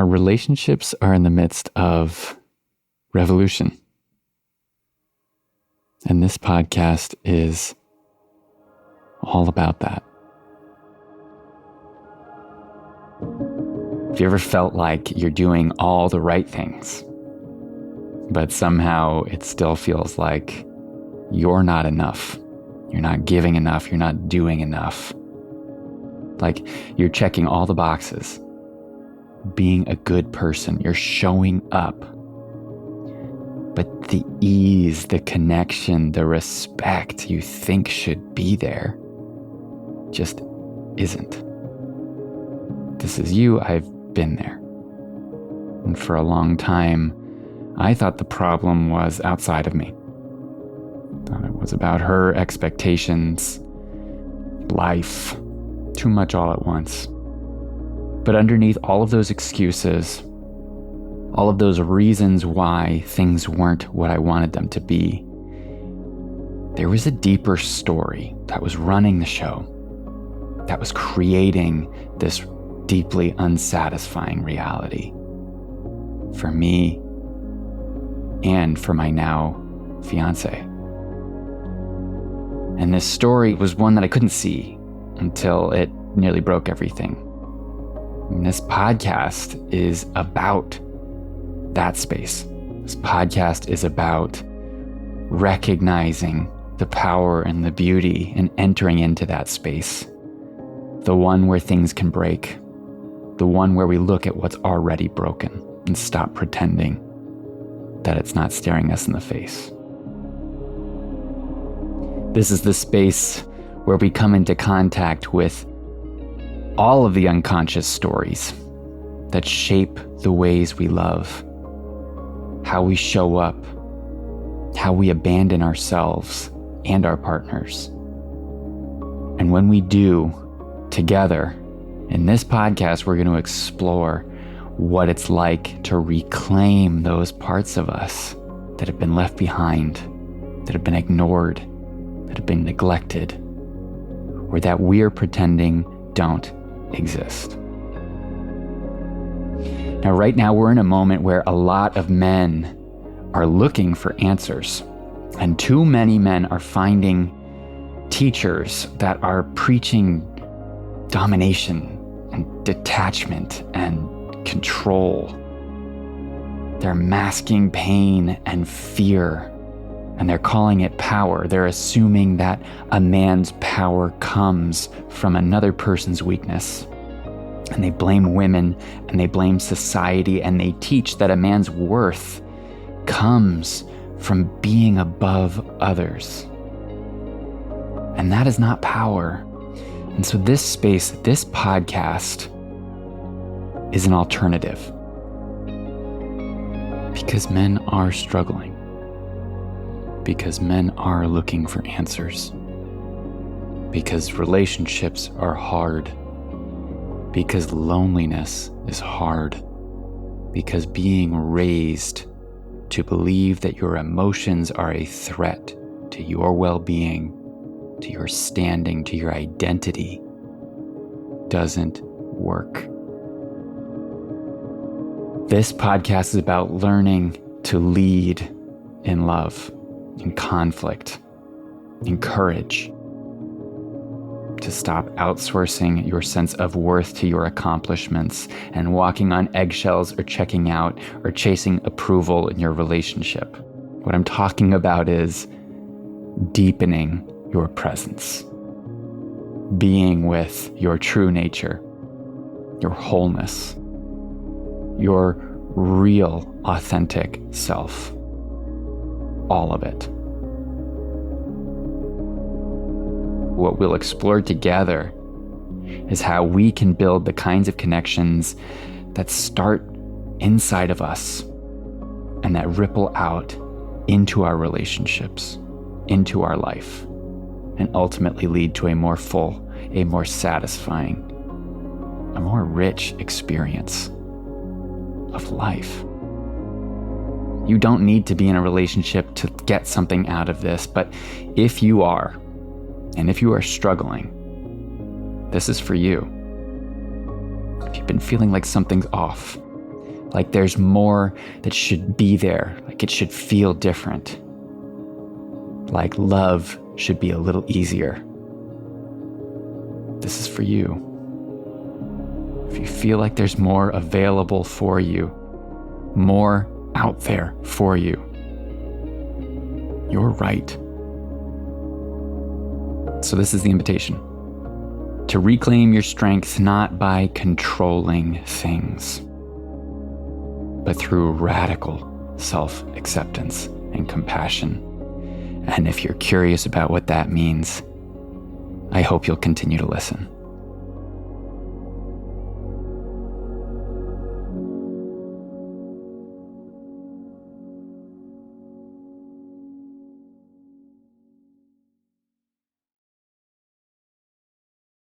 Our relationships are in the midst of revolution. And this podcast is all about that. Have you ever felt like you're doing all the right things, but somehow it still feels like you're not enough? You're not giving enough. You're not doing enough. Like you're checking all the boxes, being a good person. You're showing up. But the ease, the connection, the respect you think should be there just isn't. This is you. I've been there. And for a long time, I thought the problem was outside of me. I thought it was about her expectations, life, too much all at once. But underneath all of those excuses, all of those reasons why things weren't what I wanted them to be, there was a deeper story that was running the show, that was creating this deeply unsatisfying reality for me and for my now fiance. And this story was one that I couldn't see until it nearly broke everything. And this podcast is about that space. This podcast is about recognizing the power and the beauty and entering into that space. The one where things can break. The one where we look at what's already broken and stop pretending that it's not staring us in the face. This is the space where we come into contact with all of the unconscious stories that shape the ways we love, how we show up, how we abandon ourselves and our partners. And when we do, together, in this podcast, we're going to explore what it's like to reclaim those parts of us that have been left behind, that have been ignored, that have been neglected, or that we're pretending don't exist. Now, right now, we're in a moment where a lot of men are looking for answers, and too many men are finding teachers that are preaching domination and detachment and control. They're masking pain and fear, and they're calling it power. They're assuming that a man's power comes from another person's weakness. And they blame women, and they blame society, and they teach that a man's worth comes from being above others. And that is not power. And so this space, this podcast, is an alternative. Because men are struggling. Because men are looking for answers. Because relationships are hard. Because loneliness is hard. Because being raised to believe that your emotions are a threat to your well-being, to your standing, to your identity, doesn't work. This podcast is about learning to lead in love, in conflict, in courage, to stop outsourcing your sense of worth to your accomplishments and walking on eggshells or checking out or chasing approval in your relationship. What I'm talking about is deepening your presence, being with your true nature, your wholeness, your real, authentic self, all of it. What we'll explore together is how we can build the kinds of connections that start inside of us and that ripple out into our relationships, into our life, and ultimately lead to a more full, a more satisfying, a more rich experience of life. You don't need to be in a relationship to get something out of this, but if you are, and if you are struggling, this is for you. If you've been feeling like something's off, Like there's more that should be there, like it should feel different. Like love should be a little easier. This is for you. If you feel like there's more available for you, more out there for you, you're right. So this is the invitation. To reclaim your strength not by controlling things, but through radical self-acceptance and compassion. And if you're curious about what that means, I hope you'll continue to listen.